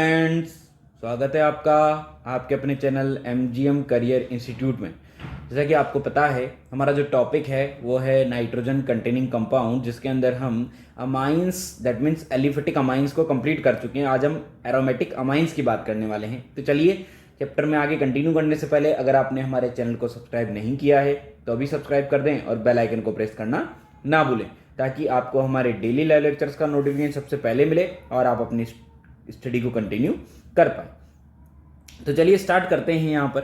Friends, स्वागत है आपका आपके अपने चैनल MGM करियर इंस्टीट्यूट में। जैसा कि आपको पता है, हमारा जो टॉपिक है वो है नाइट्रोजन कंटेनिंग कंपाउंड, जिसके अंदर हम amines that means aliphatic amines को कंप्लीट कर चुके हैं। आज हम एरोमेटिक अमाइंस की बात करने वाले हैं। तो चलिए चैप्टर में आगे कंटिन्यू करने से पहले अगर आपने हमारे चैनल को सब्सक्राइब नहीं किया है तो अभी सब्सक्राइब कर दें और बेल आइकन को प्रेस करना ना भूलें, ताकि आपको हमारे डेली लाइव लेक्चर्स का नोटिफिकेशन सबसे पहले मिले और आप अपनी स्टडी को कंटिन्यू कर पाए। तो चलिए स्टार्ट करते हैं यहाँ पर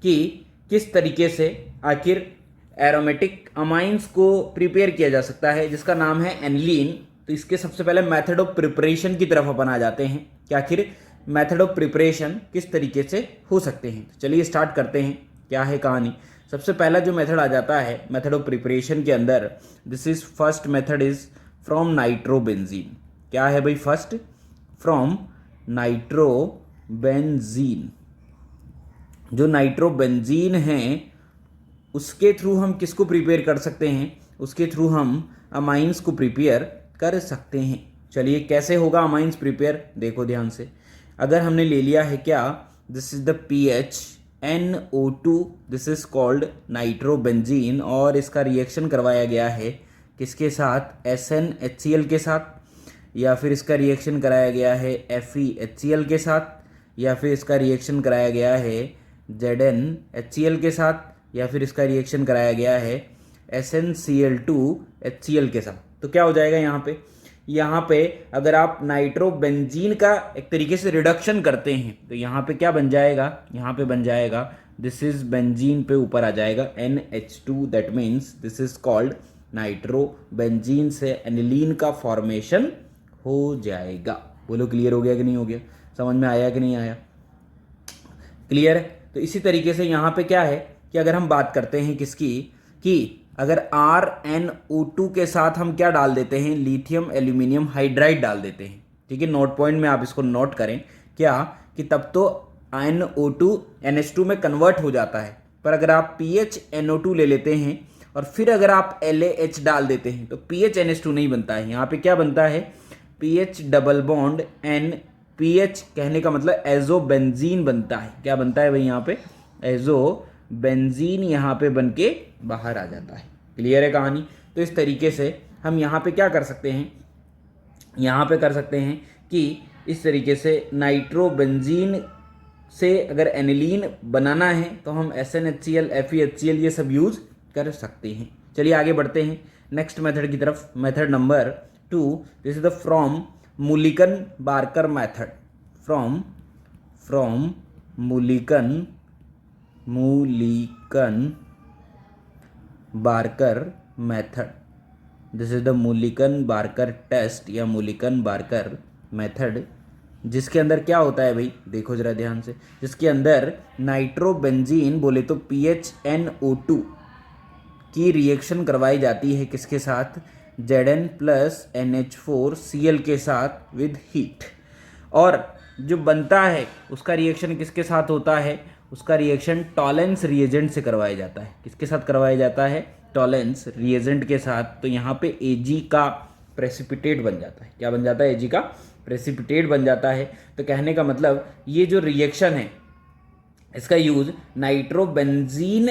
कि किस तरीके से आखिर एरोमेटिक अमाइंस को प्रिपेयर किया जा सकता है, जिसका नाम है एनिलीन। तो इसके सबसे पहले मेथड ऑफ प्रिपरेशन की तरफ अपन आ जाते हैं कि आखिर मेथड ऑफ प्रिपरेशन किस तरीके से हो सकते हैं। तो चलिए स्टार्ट करते हैं, क्या है कहानी। सबसे पहला जो मेथड आ जाता है मेथड ऑफ प्रिपरेशन के अंदर, this is first method is from nitrobenzene. क्या है भाई? First from nitrobenzene. जो नाइट्रोबेंजीन है उसके थ्रू हम किसको प्रिपेयर कर सकते हैं? उसके थ्रू हम अमाइंस को प्रिपेयर कर सकते हैं। चलिए कैसे होगा अमाइंस प्रिपेयर, देखो ध्यान से। अगर हमने ले लिया है क्या, this is the pH NO2, this is called nitrobenzene, और इसका रिएक्शन करवाया गया है किसके साथ? SnHCl के साथ, या फिर इसका रिएक्शन कराया गया है FeHCl के साथ, या फिर इसका रिएक्शन कराया गया है ZnHCl के साथ, या फिर इसका रिएक्शन कराया गया है SnCl2HCl के साथ। तो क्या हो जाएगा यहाँ पे अगर आप नाइट्रोबेंजीन का एक तरीके से रिडक्शन करते हैं तो यहाँ पे क्या बन जाएगा? यहाँ पे बन जाएगा दिस इज बेंजीन पे ऊपर आ जाएगा NH2, that means this is called nitrobenzene से एनिलीन का फॉर्मेशन हो जाएगा। बोलो क्लियर हो गया कि नहीं हो गया? समझ में आया कि नहीं आया? क्लियर है। तो इसी तरीके से यहाँ पे क्या है कि अगर हम बात करते हैं किसकी, कि अगर RnO2 के साथ हम क्या डाल देते हैं? लिथियम एल्यूमिनियम हाइड्राइड डाल देते हैं। ठीक है, नोट पॉइंट में आप इसको नोट करें क्या, कि तब तो NO2 NH2 में कन्वर्ट हो जाता है। पर अगर आप PHNO2 ले लेते हैं और फिर अगर आप LaH डाल देते हैं तो PHNH2 नहीं बनता है। यहाँ पे क्या बनता है? PH double bond N, PH कहने का मतलब एजोबेंजीन बनता है। क्या बनता है भाई? यहाँ पे एजोबेंजीन यहाँ पे बन के बाहर आ जाता है। क्लियर है कहानी? तो इस तरीके से हम यहाँ पे क्या कर सकते हैं? यहाँ पे कर सकते हैं कि इस तरीके से नाइट्रोबेंजीन से अगर एनिलीन बनाना है तो हम SnHCl, FeHCl ये सब यूज कर सकते हैं। चलिए आगे बढ़ते हैं नेक्स्ट मेथड की तरफ। Method number 2, this is the from Mulliken Barker method. From Mulliken Barker method. This is the Mulliken Barker test या मुलिकन बार्कर मेथड, जिसके अंदर क्या होता है भाई? देखो जरा ध्यान से। जिसके अंदर नाइट्रोबेंजीन बोले तो PHNO2 की रिएक्शन करवाई जाती है किसके साथ? Zn प्लस NH4Cl के साथ विद हीट, और जो बनता है उसका रिएक्शन किसके साथ होता है? उसका रिएक्शन टॉलेंस रिएजेंट से करवाया जाता है। किसके साथ करवाया जाता है? टॉलेंस रिएजेंट के साथ। तो यहाँ पे Ag का प्रेसिपिटेट बन जाता है। क्या बन जाता है? Ag का प्रेसिपिटेट बन जाता है। तो कहने का मतलब ये जो रिएक्शन है इसका यूज नाइट्रोबेंजीन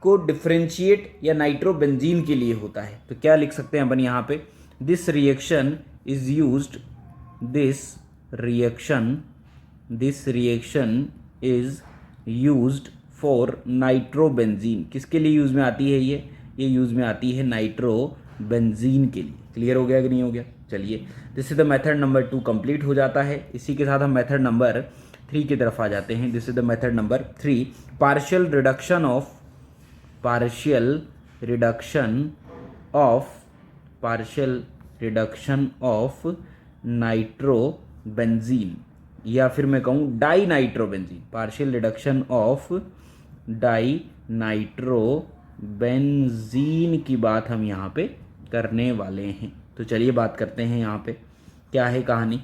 को डिफ्रेंशिएट या नाइट्रोबेंजीन के लिए होता है। तो क्या लिख सकते हैं अपन यहाँ पे? This reaction is used, this reaction is used for nitrobenzene. किसके लिए यूज में आती है ये यूज में आती है नाइट्रोबेंजीन के लिए। क्लियर हो गया कि नहीं हो गया? चलिए, this is the method number 2 complete हो जाता है। इसी के साथ हम मेथड नंबर 3 की तरफ आ जाते हैं। This is the method number 3, partial reduction of nitrobenzene, या फिर मैं कहूँ dinitrobenzene. Partial reduction of dinitrobenzene की बात हम यहाँ पे करने वाले हैं। तो चलिए बात करते हैं यहाँ पे क्या है कहानी,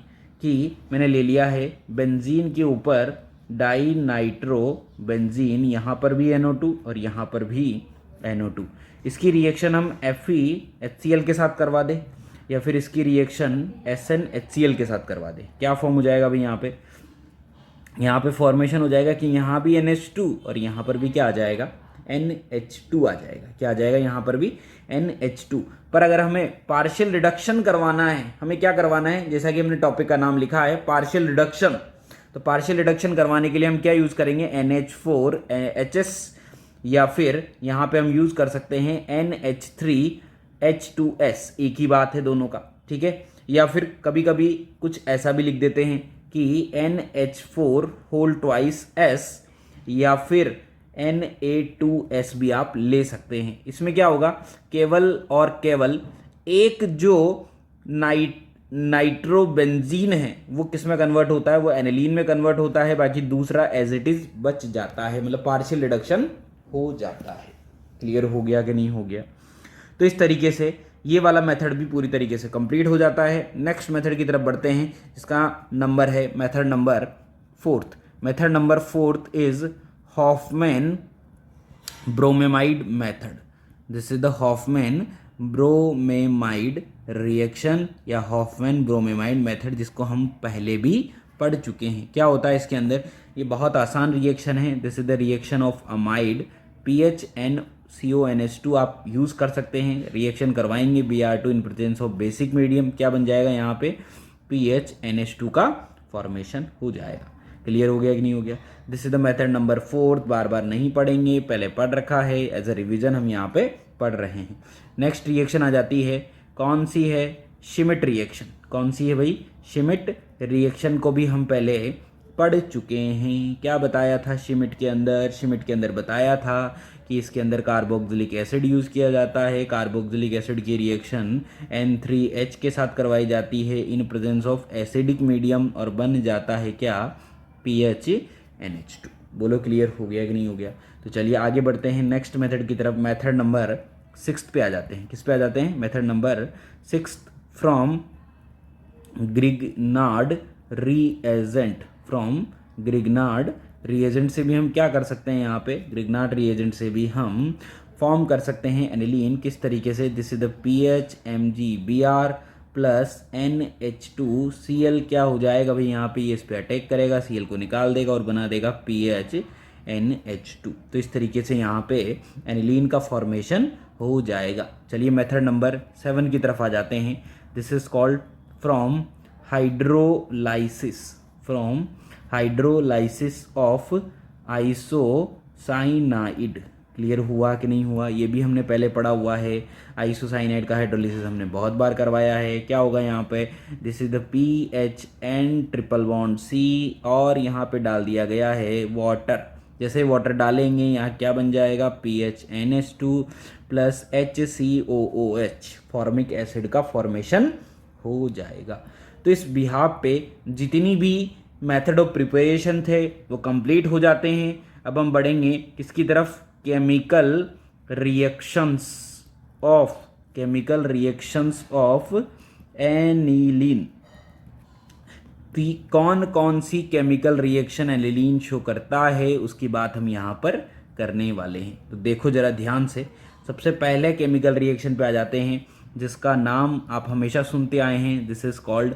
कि मैंने ले लिया है बेंजीन के ऊपर डाई नाइट्रोबेंजीन, यहाँ पर भी NO2 और यहाँ पर भी NO2। इसकी रिएक्शन हम FeHCl के साथ करवा दें। या फिर इसकी रिएक्शन SnHCl के साथ करवा दे, क्या फॉर्म हो जाएगा भाई? यहाँ पे फॉर्मेशन हो जाएगा कि यहाँ भी NH2 और यहाँ पर भी क्या आ जाएगा? NH2 आ जाएगा। क्या आ जाएगा? यहाँ पर भी NH2। पर अगर हमें पार्शियल रिडक्शन करवाना है, हमें क्या करवाना है? जैसा कि हमने टॉपिक का नाम लिखा है पार्शियल रिडक्शन, तो पार्शियल रिडक्शन करवाने के लिए हम क्या यूज़ करेंगे? NH4HS, या फिर यहाँ पे हम यूज़ कर सकते हैं NH3H2S, एक ही बात है दोनों का, ठीक है। या फिर कभी कभी कुछ ऐसा भी लिख देते हैं कि NH4 S, या फिर Na2S भी आप ले सकते हैं। इसमें क्या होगा? केवल और केवल एक जो नाइट्रोबेंजीन है वो किस में कन्वर्ट होता है? वो एनिलीन में कन्वर्ट होता है, बाकी दूसरा एज इट इज बच जाता है, मतलब पार्शियल रिडक्शन हो जाता है। क्लियर हो गया कि नहीं हो गया? तो इस तरीके से ये वाला मेथड भी पूरी तरीके से कंप्लीट हो जाता है। नेक्स्ट मेथड की तरफ बढ़ते हैं, इसका नंबर है method number 4। Method number 4 is Hofmann bromamide method. This is the Hofmann bromamide reaction या हॉफमैन ब्रोमेमाइड मेथड, जिसको हम पहले भी पढ़ चुके हैं। क्या होता है इसके अंदर? ये बहुत आसान रिएक्शन है। This is the reaction of amide PHNCONH2 आप यूज़ कर सकते हैं, रिएक्शन करवाएंगे Br2 in presence of basic medium. क्या बन जाएगा? यहाँ पे PHNH2 का फॉर्मेशन हो जाएगा। क्लियर हो गया कि नहीं हो गया? This is the method number 4। बार बार नहीं पढ़ेंगे, पहले पढ़ रखा है, एज अ रिविजन हम यहाँ पे पढ़ रहे हैं। नेक्स्ट रिएक्शन आ जाती है, कौन सी है? Schmidt reaction. कौन सी है भाई? श्मिट रिएक्शन को भी हम पहले पढ़ चुके हैं। क्या बताया था श्मिट के अंदर? श्मिट के अंदर बताया था कि इसके अंदर कार्बोक्सिलिक एसिड यूज़ किया जाता है। कार्बोक्सिलिक एसिड की रिएक्शन N3H के साथ करवाई जाती है in presence of acidic medium, और बन जाता है क्या? PHNH2। बोलो क्लियर हो गया कि नहीं हो गया? तो चलिए आगे बढ़ते हैं नेक्स्ट मेथड की तरफ। मेथड नंबर 6 पे आ जाते हैं। किस पे आ जाते हैं? Method number 6 from Grignard reagent. From Grignard reagent से भी हम क्या कर सकते हैं? यहाँ पे ग्रिग्नार्ड रीएजेंट से भी हम फॉर्म कर सकते हैं एनिलीन। किस तरीके से? This is the PHMgBr plus NH2Cl। क्या हो जाएगा भाई? यहाँ पे ये इस पे अटैक करेगा, Cl को निकाल देगा और बना देगा PHNH2। तो इस तरीके से यहाँ पे एनिलीन का फॉर्मेशन हो जाएगा। चलिए मेथड नंबर 7 की तरफ आ जाते हैं। This is called from hydrolysis. From hydrolysis of isocyanide. Clear हुआ कि नहीं हुआ? ये भी हमने पहले पढ़ा हुआ है। आइसोसाइनाइड का हाइड्रोलिसिस हमने बहुत बार करवाया है। क्या होगा यहाँ पे? दिस इज द PHN∼C और यहाँ पे डाल दिया गया है वाटर। जैसे वाटर डालेंगे यहाँ क्या बन जाएगा? PHNH2 plus HCOOH, formic acid का फॉर्मेशन हो जाएगा। तो इस बिहाफ पे जितनी भी मेथड ऑफ प्रिपरेशन थे वो कंप्लीट हो जाते हैं। अब हम बढ़ेंगे किसकी तरफ? Chemical reactions of aniline. कौन कौन सी केमिकल रिएक्शन एनिलीन शो करता है उसकी बात हम यहाँ पर करने वाले हैं। तो देखो जरा ध्यान से। सबसे पहले केमिकल रिएक्शन पे आ जाते हैं जिसका नाम आप हमेशा सुनते आए हैं। This is called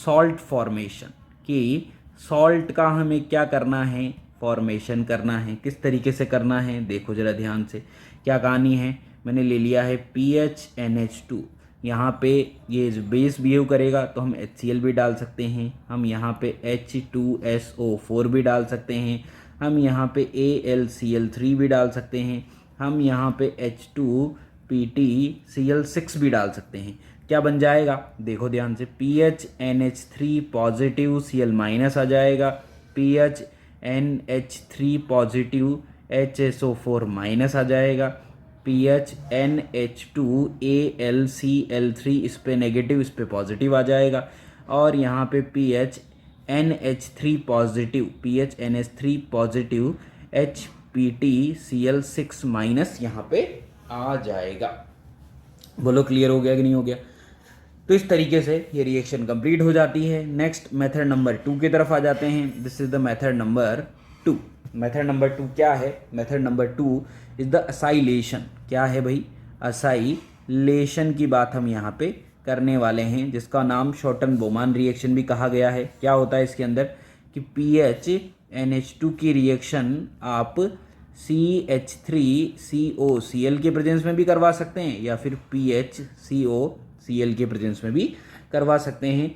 salt formation. कि सॉल्ट का हमें क्या करना है? फॉर्मेशन करना है। किस तरीके से करना है? देखो जरा ध्यान से। क्या कहानी है? मैंने ले लिया है PHNH2। यहाँ पे ये जो बेस बिहेव करेगा तो हम HCl भी डाल सकते हैं। हम यहाँ पे H2SO4 भी डाल सकते हैं। हम यहाँ पे AlCl3 भी डाल सकते हैं। हम यहाँ पे H2PtCl6 भी डाल सकते हैं। क्या बन जाएगा? देखो ध्यान से। PHNH3 पॉजिटिव Cl माइनस आ जाएगा। PHNH3 पॉजिटिव HSO4 माइनस आ जाएगा। PHNH2 AlCl3 इस पे नेगेटिव, इस पे पॉजिटिव आ जाएगा। और यहाँ पे PHNH3 पॉजिटिव HPtCl6 माइनस यहाँ पे आ जाएगा। बोलो क्लियर हो गया कि नहीं हो गया? तो इस तरीके से ये रिएक्शन कंप्लीट हो जाती है। नेक्स्ट मेथड नंबर 2 की तरफ आ जाते हैं। This is the method number 2। Method number 2 क्या है? Method number 2 is the acylation. क्या है भाई? असाइलेशन की बात हम यहाँ पे करने वाले हैं, जिसका नाम शॉर्टन बोमान रिएक्शन भी कहा गया है। क्या होता है इसके अंदर कि PHNH2 की रिएक्शन आप CH3COCl के प्रेजेंस में भी करवा सकते हैं या फिर PHCOCl के प्रेजेंस में भी करवा सकते हैं।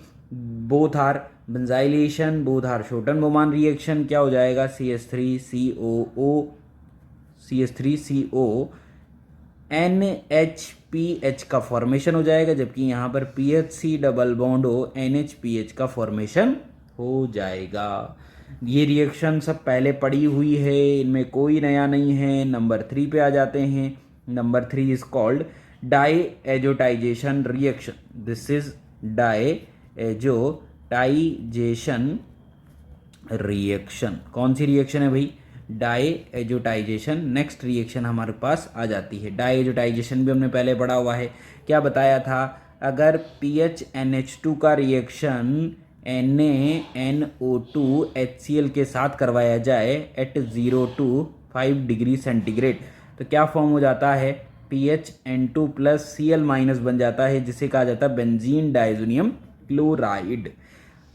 Both are benzoylation, both are Schotten Baumann reaction. क्या हो जाएगा CH3CO NHPH का फॉर्मेशन हो जाएगा, जबकि यहाँ पर PHC डबल बॉन्ड हो NHPH का फॉर्मेशन हो जाएगा। ये रिएक्शन सब पहले पड़ी हुई है, इनमें कोई नया नहीं है। नंबर 3 पे आ जाते हैं। Number 3 is called diazotization reaction. This is diazotization reaction. कौन सी रिएक्शन है भाई? डाईएजोटाइजेशन। नेक्स्ट रिएक्शन हमारे पास आ जाती है। डाईएजोटाइजेशन भी हमने पहले पढ़ा हुआ है। क्या बताया था? अगर PHNH2 का रिएक्शन NaNO2 HCl के साथ करवाया जाए एट 0 to 5 डिग्री सेंटीग्रेड, तो क्या फॉर्म हो जाता है? PHN2 प्लस Cl माइनस बन जाता है, जिसे कहा जाता है बेंजीन डाइजोनियम क्लोराइड।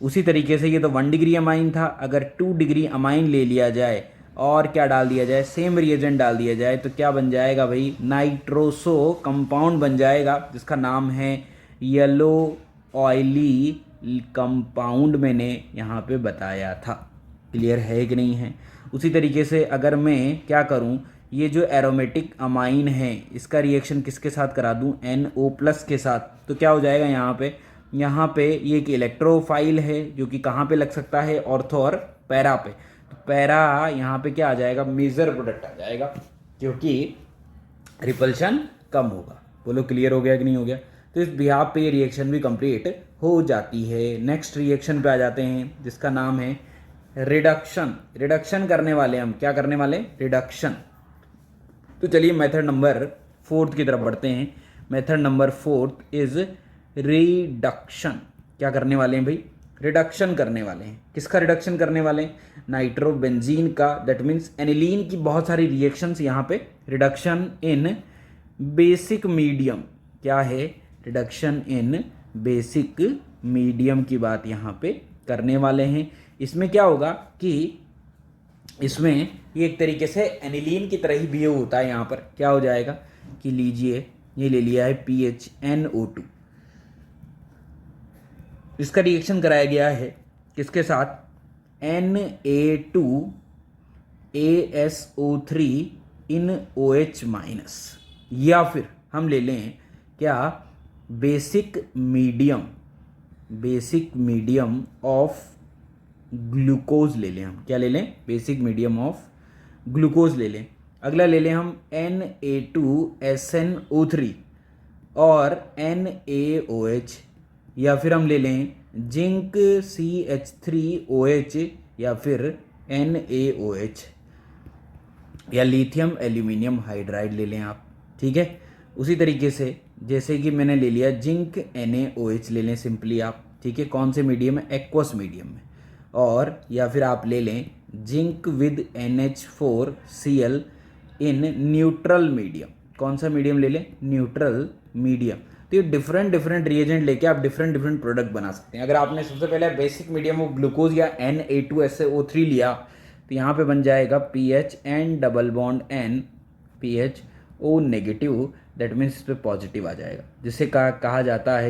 उसी तरीके से ये तो 1 डिग्री अमाइन था। अगर 2 डिग्री अमाइन ले लिया जाए और क्या डाल दिया जाए, सेम रिएजेंट डाल दिया जाए, तो क्या बन जाएगा भाई? नाइट्रोसो कंपाउंड बन जाएगा, जिसका नाम है येलो ऑयली कंपाउंड। मैंने यहाँ पे बताया था। क्लियर है कि नहीं है? उसी तरीके से अगर मैं क्या करूँ, ये जो एरोमेटिक अमाइन है इसका रिएक्शन किसके साथ करा दूँ? NO प्लस के साथ, तो क्या हो जाएगा यहाँ पे ये एक इलेक्ट्रोफाइल है जो कि कहाँ पे लग सकता है? ऑर्थो और पैरा पे। तो पैरा यहाँ पे क्या आ जाएगा? मेजर प्रोडक्ट आ जाएगा, क्योंकि रिपल्शन कम होगा। बोलो क्लियर हो गया कि नहीं हो गया? तो इस बिहाफ पे ये रिएक्शन भी कंप्लीट हो जाती है। नेक्स्ट रिएक्शन पे आ जाते हैं, जिसका नाम है रिडक्शन। रिडक्शन करने वाले हम क्या करने वाले? रिडक्शन। तो चलिए मेथड नंबर 4 की तरफ बढ़ते हैं। Method number 4 is reduction. क्या करने वाले हैं भाई? रिडक्शन करने वाले हैं। किसका रिडक्शन करने वाले हैं? नाइट्रोबेंजीन का। दैट मीन्स एनिलीन की बहुत सारी रिएक्शंस यहाँ पे। Reduction in basic medium. क्या है? रिडक्शन इन बेसिक मीडियम की बात यहाँ पे करने वाले हैं। इसमें क्या होगा कि इसमें ये एक तरीके से एनिलीन की तरह ही बिहेव होता है। यहाँ पर क्या हो जाएगा कि लीजिए ये ले लिया है PHNO2, इसका रिएक्शन कराया गया है किसके साथ? Na2ASO3 इन OH माइनस। या फिर हम ले लें क्या? बेसिक मीडियम ऑफ ग्लूकोज ले लें हम। क्या ले लें? बेसिक मीडियम ऑफ ग्लूकोज ले लें। अगला ले लें हम Na2SNO3 और NaOH, या फिर हम ले लें जिंक CH3OH या फिर NaOH, या लिथियम एल्यूमिनियम हाइड्राइड ले लें आप। ठीक है, उसी तरीके से जैसे कि मैंने ले लिया जिंक NaOH ले लें सिंपली आप। ठीक है, कौन से मीडियम में? एक्वस मीडियम में। और या फिर आप ले लें zinc with NH4Cl in neutral medium. कौन सा मीडियम ले लें? Neutral medium. तो ये डिफरेंट रिएजेंट लेके आप डिफरेंट प्रोडक्ट बना सकते हैं। अगर आपने सबसे पहले बेसिक मीडियम ऑफ ग्लूकोज या Na2SO3 लिया, तो यहाँ पे बन जाएगा PHN double bond N PHO negative. That means इस पर पॉजिटिव आ जाएगा, जिसे कहा जाता है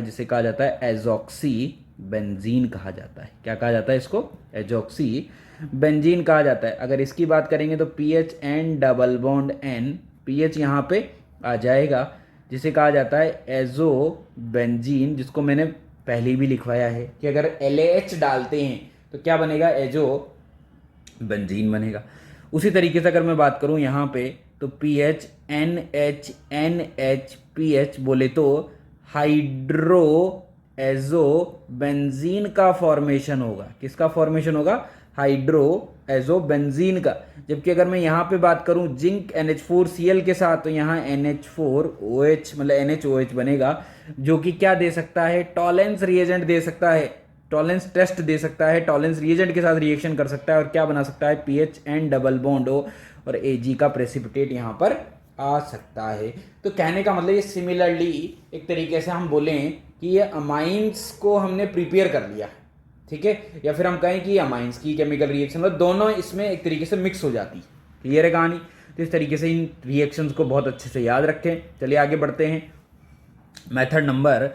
एजॉक्सी बेंजीन कहा जाता है। क्या कहा जाता है इसको? एजॉक्सी बेंजीन कहा जाता है। अगर इसकी बात करेंगे तो PHN double bond N, PH यहाँ पे आ जाएगा, जिसे कहा जाता है एजो बेंजीन, जिसको मैंने पहले भी लिखवाया है कि अगर LAH डालते हैं तो क्या बनेगा? एजो बेंजीन बनेगा। उसी तरीके से अगर मैं बात करूं यहाँ पे तो PHNH बोले तो हाइड्रो एजो बेंजीन का फॉर्मेशन होगा। किसका फॉर्मेशन होगा? हाइड्रो एजो बेंजीन का। जबकि अगर मैं यहाँ पे बात करूँ जिंक NH4Cl के साथ, तो यहाँ NH4OH मतलब NHOH बनेगा, जो कि क्या दे सकता है? टॉलेंस रिएजेंट दे सकता है, टॉलेंस टेस्ट दे सकता है, टॉलेंस रिएजेंट के साथ रिएक्शन कर सकता है और क्या बना सकता है? PHN डबल बॉन्ड O और Ag का प्रेसिपिटेट यहाँ पर आ सकता है। तो कहने का मतलब ये सिमिलरली एक तरीके से हम बोलें कि ये अमाइंस को हमने प्रिपेयर कर लिया, ठीक है, या फिर हम कहें कि अमाइंस की केमिकल रिएक्शन मतलब दोनों इसमें एक तरीके से मिक्स हो जाती है। क्लियर है कहानी? तो इस तरीके से इन रिएक्शंस को बहुत अच्छे से याद रखें। चलिए आगे बढ़ते हैं मेथड नंबर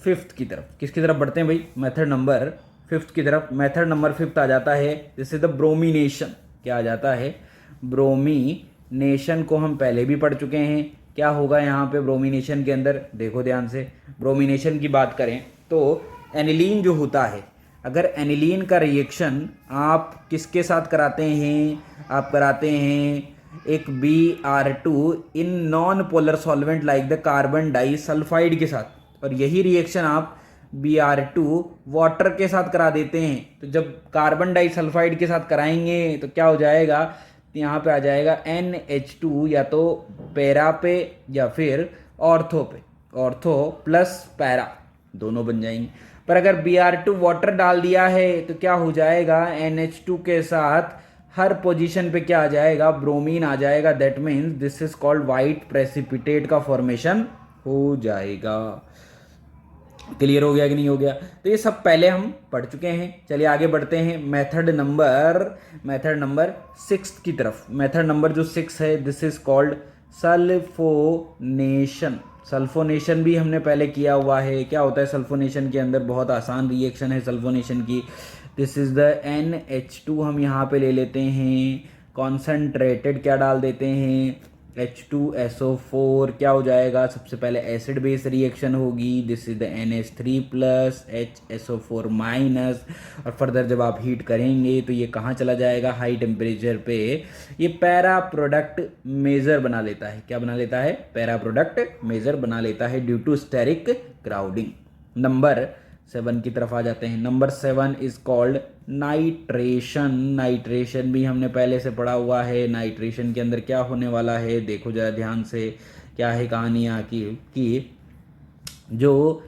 5 की तरफ। किसकी तरफ बढ़ते हैं भाई? मेथड नंबर 5 की तरफ। मेथड नंबर 5 आ जाता है दिस इज द ब्रोमिनेशन। क्या आ जाता है? ब्रोमिनेशन को हम पहले भी पढ़ चुके हैं। क्या होगा यहाँ पे ब्रोमिनेशन के अंदर? देखो ध्यान से, ब्रोमिनेशन की बात करें तो एनिलीन जो होता है, अगर एनिलीन का रिएक्शन आप किसके साथ कराते हैं? आप कराते हैं एक Br2 in non polar solvent like the carbon disulphide के साथ, और यही रिएक्शन आप Br2 वाटर के साथ करा देते हैं। तो जब कार्बन डाई सल्फाइड के साथ कराएंगे तो क्या हो जाएगा? यहाँ पे आ जाएगा NH2 या तो पैरा पे या फिर ऑर्थो पे, ऑर्थो प्लस पैरा दोनों बन जाएंगे। पर अगर Br2 वाटर डाल दिया है तो क्या हो जाएगा? NH2 के साथ हर पोजीशन पे क्या आ जाएगा? ब्रोमीन आ जाएगा। That means this is called white precipitate का फॉर्मेशन हो जाएगा। क्लियर हो गया कि नहीं हो गया? तो ये सब पहले हम पढ़ चुके हैं। चलिए आगे बढ़ते हैं मेथड नंबर 6 की तरफ। मेथड नंबर जो 6 है this is called sulphonation. Sulphonation भी हमने पहले किया हुआ है। क्या होता है सल्फोनेशन के अंदर? बहुत आसान रिएक्शन है सल्फोनेशन की। दिस इज द NH2 हम यहाँ पे ले लेते हैं, कॉन्सेंट्रेटेड क्या डाल देते हैं? H2SO4। क्या हो जाएगा? सबसे पहले एसिड बेस रिएक्शन होगी। This is the NH3 plus HSO4 minus, और फर्दर जब आप हीट करेंगे तो ये कहाँ चला जाएगा? हाई टेम्परेचर पे ये पैरा प्रोडक्ट मेजर बना लेता है। क्या बना लेता है? पैरा प्रोडक्ट मेजर बना लेता है due to steric crowding. Number 7 की तरफ आ जाते हैं। Number 7 is called nitration. Nitration भी हमने पहले से पढ़ा हुआ है। नाइट्रेशन के अंदर क्या होने वाला है? देखो जरा ध्यान से, क्या है कहानी यहाँ की कि जो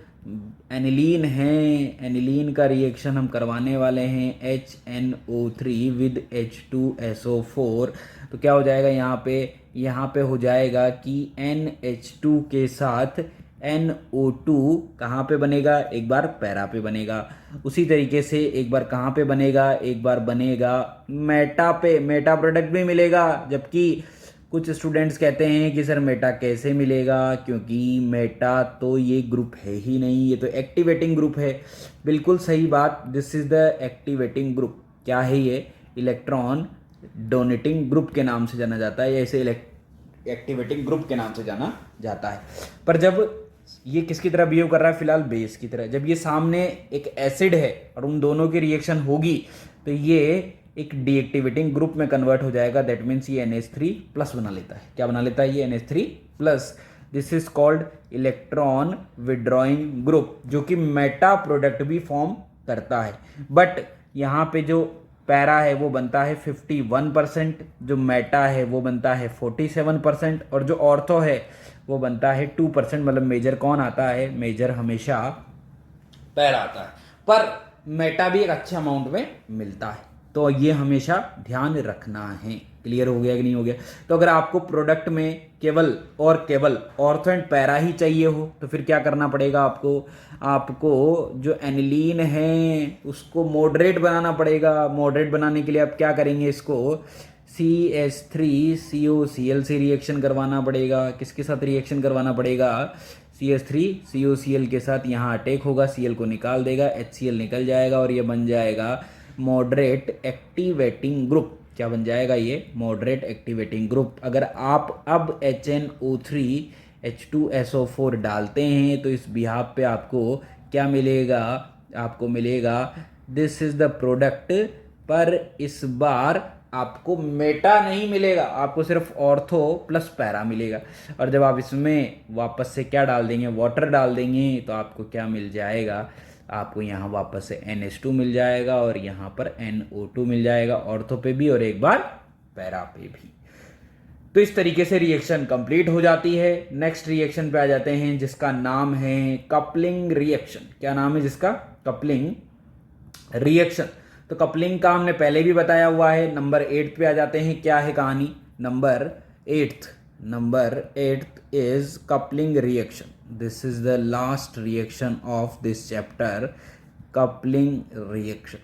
एनिलीन है, एनिलीन का रिएक्शन हम करवाने वाले हैं HNO3 विद H2SO4। तो क्या हो जाएगा यहाँ पे हो जाएगा कि NH2 के साथ NO2 कहाँ पे बनेगा? एक बार पैरा पे बनेगा। उसी तरीके से एक बार कहाँ पे बनेगा? एक बार बनेगा मेटा पे। मेटा प्रोडक्ट भी मिलेगा, जबकि कुछ स्टूडेंट्स कहते हैं कि सर मेटा कैसे मिलेगा, क्योंकि मेटा तो ये ग्रुप है ही नहीं, ये तो एक्टिवेटिंग ग्रुप है। बिल्कुल सही बात, this is the activating group. क्या है ये? इलेक्ट्रॉन डोनेटिंग ग्रुप के नाम से जाना जाता है, या इसे एक्टिवेटिंग ग्रुप के नाम से जाना जाता है। पर जब ये किसकी तरह बिहेव कर रहा है? फिलहाल बेस की तरह। जब ये सामने एक एसिड है और उन दोनों की रिएक्शन होगी तो ये एक डीएक्टिवेटिंग ग्रुप में कन्वर्ट हो जाएगा। दैट मीन्स ये NH3 प्लस बना लेता है। क्या बना लेता है? ये NH3 plus. This is called electron withdrawing group, जो कि मेटा प्रोडक्ट भी फॉर्म करता है। बट यहाँ पे जो पैरा है वो बनता है 51%, जो मेटा है वो बनता है 47%, और जो ऑर्थो है वो बनता है 2%। मतलब मेजर कौन आता है? मेजर हमेशा पैरा आता है, पर मेटा भी एक अच्छे अमाउंट में मिलता है। तो ये हमेशा ध्यान रखना है। क्लियर हो गया कि नहीं हो गया? तो अगर आपको प्रोडक्ट में केवल ऑर्थो एंड पैरा ही चाहिए हो तो फिर क्या करना पड़ेगा आपको जो एनिलीन है उसको मॉडरेट बनाना पड़ेगा। मॉडरेट बनाने के लिए आप क्या करेंगे? इसको CH3COCl से रिएक्शन करवाना पड़ेगा। किसके साथ रिएक्शन करवाना पड़ेगा? CH3COCl के साथ। यहाँ अटैक होगा, Cl को निकाल देगा, HCl निकल जाएगा और ये बन जाएगा मॉडरेट एक्टिवेटिंग ग्रुप। क्या बन जाएगा ये? Moderate activating group. अगर आप अब HNO3 H2SO4 डालते हैं तो इस बिहाफ पे आपको क्या मिलेगा? आपको मिलेगा दिस इज द प्रोडक्ट, पर इस बार आपको मेटा नहीं मिलेगा, आपको सिर्फ ऑर्थो प्लस पैरा मिलेगा। और जब आप इसमें वापस से क्या डाल देंगे? वाटर डाल देंगे, तो आपको क्या मिल जाएगा? आपको यहाँ वापस से NH2 मिल जाएगा और यहाँ पर NO2 मिल जाएगा, ऑर्थो पे भी और एक बार पैरा पे भी। तो इस तरीके से रिएक्शन कंप्लीट हो जाती है। नेक्स्ट रिएक्शन पे आ जाते हैं जिसका नाम है कपलिंग रिएक्शन। क्या नाम है जिसका? Coupling reaction. तो कपलिंग का हमने पहले भी बताया हुआ है। नंबर 8 पे आ जाते हैं। क्या है कहानी? Number 8 is coupling reaction. This is the last reaction of this chapter, coupling reaction.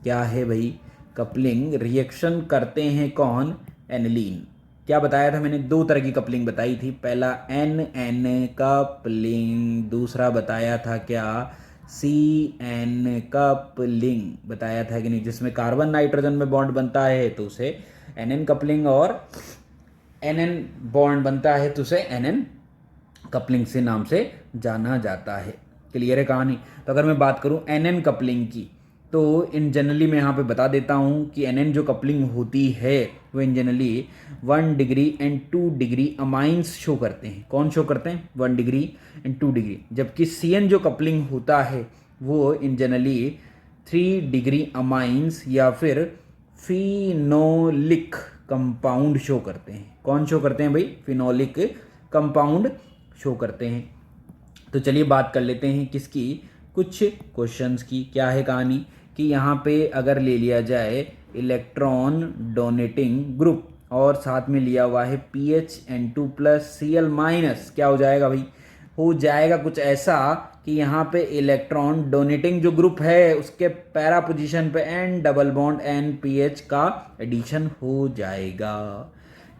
क्या है भाई? कपलिंग रिएक्शन करते हैं कौन? एनिलीन। क्या बताया था मैंने? दो तरह की कपलिंग बताई थी। पहला एन एन कपलिंग, दूसरा बताया था क्या? सी एन कपलिंग बताया था कि नहीं, जिसमें कार्बन नाइट्रोजन में बॉन्ड बनता है तो उसे एन एन कपलिंग, और एन एन बॉन्ड बनता है तो उसे एन एन कपलिंग से नाम से जाना जाता है। क्लियर है कहानी? तो अगर मैं बात करूं एन एन कपलिंग की, तो इन जनरली मैं यहाँ पे बता देता हूँ कि एन एन जो कपलिंग होती है वो इन generally 1 degree and 2 degree amines show करते हैं। कौन शो करते हैं? 1 डिग्री एंड 2 डिग्री। जबकि सी एन जो कपलिंग होता है वो इन जनरली 3 डिग्री अमाइंस या फिर फिनोलिक कंपाउंड शो करते हैं। कौन शो करते हैं भाई? फिनोलिक कंपाउंड शो करते हैं। तो चलिए बात कर लेते हैं किसकी? कुछ क्वेश्चंस की। क्या है कहानी कि यहाँ पे अगर ले लिया जाए इलेक्ट्रॉन डोनेटिंग ग्रुप और साथ में लिया हुआ है PHN2+Cl-, क्या हो जाएगा भाई? हो जाएगा कुछ ऐसा कि यहाँ पे इलेक्ट्रॉन डोनेटिंग जो ग्रुप है उसके पैरा पोजीशन पे N डबल बॉन्ड NPH का एडिशन हो जाएगा।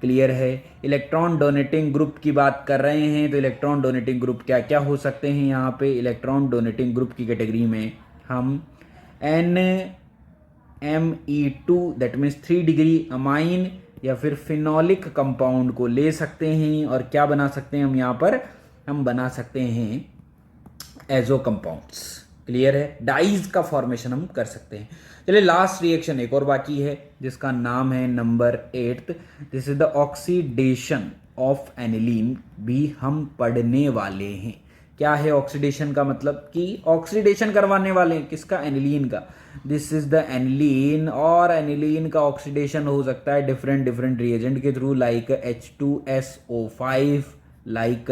क्लियर है? इलेक्ट्रॉन डोनेटिंग ग्रुप की बात कर रहे हैं तो इलेक्ट्रॉन डोनेटिंग ग्रुप क्या क्या हो सकते हैं? यहाँ पे इलेक्ट्रॉन डोनेटिंग ग्रुप की कैटेगरी में हम NMe2 that means 3 degree amine या फिर फिनोलिक कंपाउंड को ले सकते हैं। और क्या बना सकते हैं हम यहाँ पर? हम बना सकते हैं एजो कंपाउंड्स। क्लियर है? डाइज का फॉर्मेशन हम कर सकते हैं। चलिए लास्ट रिएक्शन एक और बाकी है जिसका नाम है number 8। This is the oxidation of aniline, भी हम पढ़ने वाले हैं। क्या है ऑक्सीडेशन का मतलब? कि ऑक्सीडेशन करवाने वाले हैं किसका? एनिलीन का। दिस इज द एनिलीन, और एनिलीन का ऑक्सीडेशन हो सकता है डिफरेंट डिफरेंट रिएजेंट के through, like H2SO5, like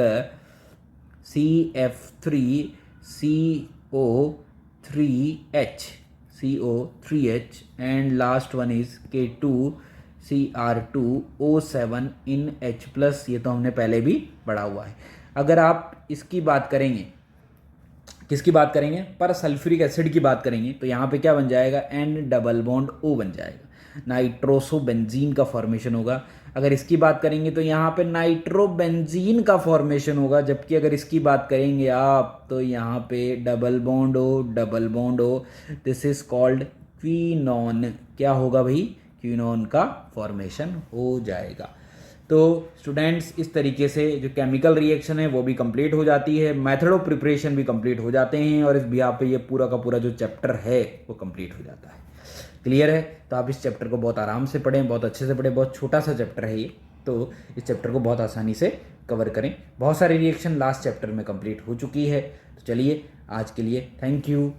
CF3CO3H and last one is K2Cr2O7 in H+। ये तो हमने पहले भी पढ़ा हुआ है। अगर आप इसकी बात करेंगे, किसकी बात करेंगे? पर सल्फ्यूरिक एसिड की बात करेंगे तो यहाँ पे क्या बन जाएगा? N डबल बॉन्ड O बन जाएगा, नाइट्रोसोबेंजीन का फॉर्मेशन होगा। अगर इसकी बात करेंगे तो यहाँ पे नाइट्रोबेंजीन का फॉर्मेशन होगा। जबकि अगर इसकी बात करेंगे आप तो यहाँ पे double bond O, double bond O, this is called quinone. क्या होगा भाई? क्वीनोन का फॉर्मेशन हो जाएगा। तो स्टूडेंट्स इस तरीके से जो केमिकल रिएक्शन है वो भी कंप्लीट हो जाती है, मेथड ऑफ प्रिपरेशन भी कंप्लीट हो जाते हैं, और इस बिहार पे ये पूरा का पूरा जो चैप्टर है वो कंप्लीट हो जाता है। क्लियर है? तो आप इस चैप्टर को बहुत आराम से पढ़ें, बहुत अच्छे से पढ़ें। बहुत छोटा सा चैप्टर है ये, तो इस चैप्टर को बहुत आसानी से कवर करें। बहुत सारी रिएक्शन लास्ट चैप्टर में कंप्लीट हो चुकी है। तो चलिए आज के लिए थैंक यू।